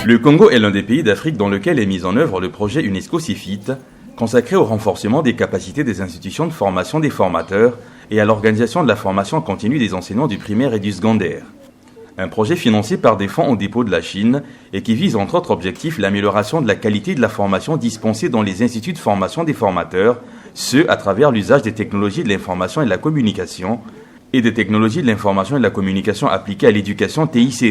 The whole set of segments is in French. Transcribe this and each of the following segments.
Le Congo est l'un des pays d'Afrique dans lequel est mis en œuvre le projet UNESCO CIFIT, consacré au renforcement des capacités des institutions de formation des formateurs et à l'organisation de la formation continue des enseignants du primaire et du secondaire. Un projet financé par des fonds au dépôt de la Chine et qui vise entre autres objectifs l'amélioration de la qualité de la formation dispensée dans les instituts de formation des formateurs, ce à travers l'usage des technologies de l'information et de la communication et des technologies de l'information et de la communication appliquées à l'éducation TICE.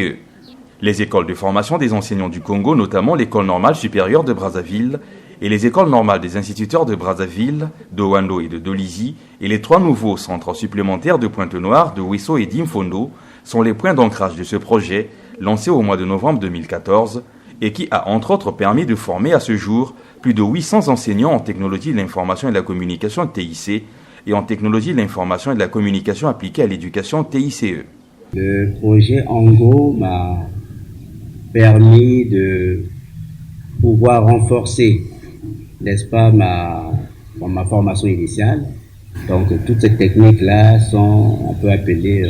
Les écoles de formation des enseignants du Congo, notamment l'École normale supérieure de Brazzaville et les écoles normales des instituteurs de Brazzaville, de Wando et de Dolisie, et les 3 nouveaux centres supplémentaires de Pointe-Noire, de Wesso et d'Imfondo, sont les points d'ancrage de ce projet, lancé au mois de novembre 2014, et qui a entre autres permis de former à ce jour plus de 800 enseignants en technologie de l'information et de la communication TIC et en technologie de l'information et de la communication appliquée à l'éducation TICE. Le projet Ango m'a permis de pouvoir renforcer, n'est-ce pas, ma formation initiale. Donc toutes ces techniques-là sont, on peut appeler,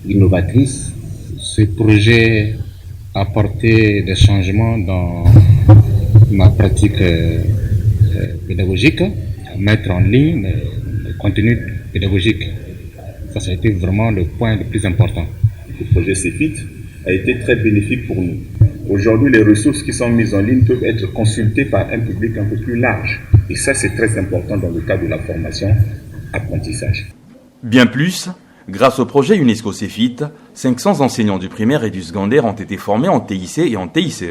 innovatrices. Ce projet a apporté des changements dans ma pratique pédagogique, mettre en ligne le contenu pédagogique. Ça a été vraiment le point le plus important. Le projet CIFIT a été très bénéfique pour nous. Aujourd'hui, les ressources qui sont mises en ligne peuvent être consultées par un public un peu plus large. Et ça, c'est très important dans le cadre de la formation-apprentissage. Bien plus, grâce au projet UNESCO CIFIT, 500 enseignants du primaire et du secondaire ont été formés en TIC et en TICE.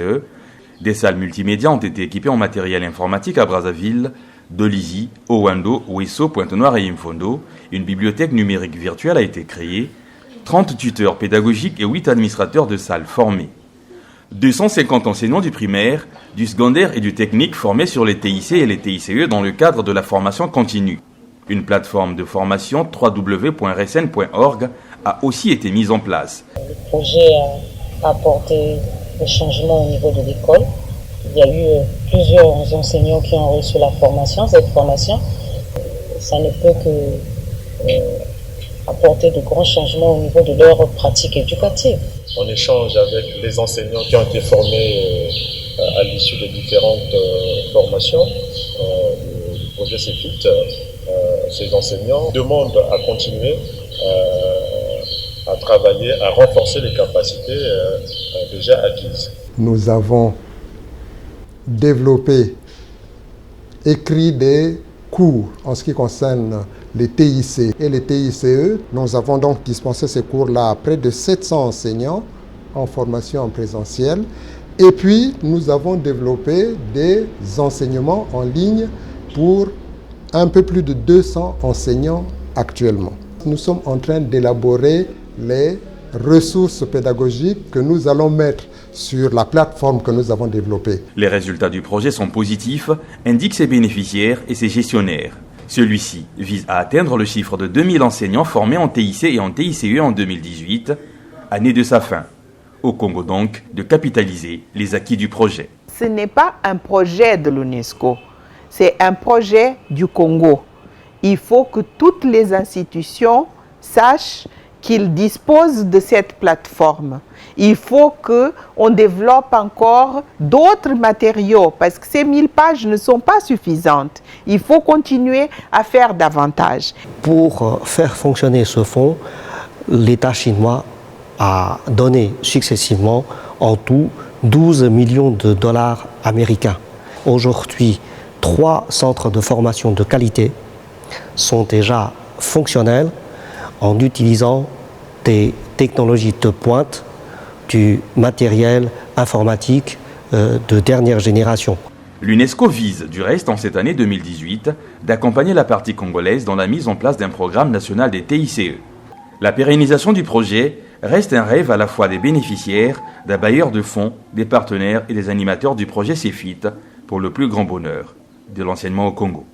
Des salles multimédia ont été équipées en matériel informatique à Brazzaville, Dolisie, Owando, Wesso, Pointe-Noire et Imfondo. Une bibliothèque numérique virtuelle a été créée, 30 tuteurs pédagogiques et 8 administrateurs de salles formés. 250 enseignants du primaire, du secondaire et du technique formés sur les TIC et les TICE dans le cadre de la formation continue. Une plateforme de formation www.resn.org a aussi été mise en place. Le projet a apporté des changements au niveau de l'école. Il y a eu plusieurs enseignants qui ont reçu cette formation. Ça ne peut que apporter de grands changements au niveau de leur pratique éducative. On échange avec les enseignants qui ont été formés à l'issue des différentes formations du projet CIFIT. Ces enseignants demandent à continuer à travailler, à renforcer les capacités déjà acquises. Nous avons développé, écrit des cours en ce qui concerne les TIC et les TICE. Nous avons donc dispensé ces cours-là à près de 700 enseignants en formation en présentiel. Et puis, nous avons développé des enseignements en ligne pour un peu plus de 200 enseignants actuellement. Nous sommes en train d'élaborer les ressources pédagogiques que nous allons mettre sur la plateforme que nous avons développée. Les résultats du projet sont positifs, indiquent ses bénéficiaires et ses gestionnaires. Celui-ci vise à atteindre le chiffre de 2000 enseignants formés en TIC et en TICE en 2018, année de sa fin. Au Congo donc, de capitaliser les acquis du projet. Ce n'est pas un projet de l'UNESCO, c'est un projet du Congo. Il faut que toutes les institutions sachent qu'ils disposent de cette plateforme. Il faut qu'on développe encore d'autres matériaux parce que ces 1000 pages ne sont pas suffisantes. Il faut continuer à faire davantage. Pour faire fonctionner ce fonds, l'État chinois a donné successivement en tout 12 millions de dollars américains. Aujourd'hui, 3 centres de formation de qualité sont déjà fonctionnels en utilisant des technologies de pointe, du matériel informatique de dernière génération. L'UNESCO vise, du reste, en cette année 2018, d'accompagner la partie congolaise dans la mise en place d'un programme national des TICE. La pérennisation du projet reste un rêve à la fois des bénéficiaires, des bailleurs de fonds, des partenaires et des animateurs du projet CIFIT pour le plus grand bonheur de l'enseignement au Congo.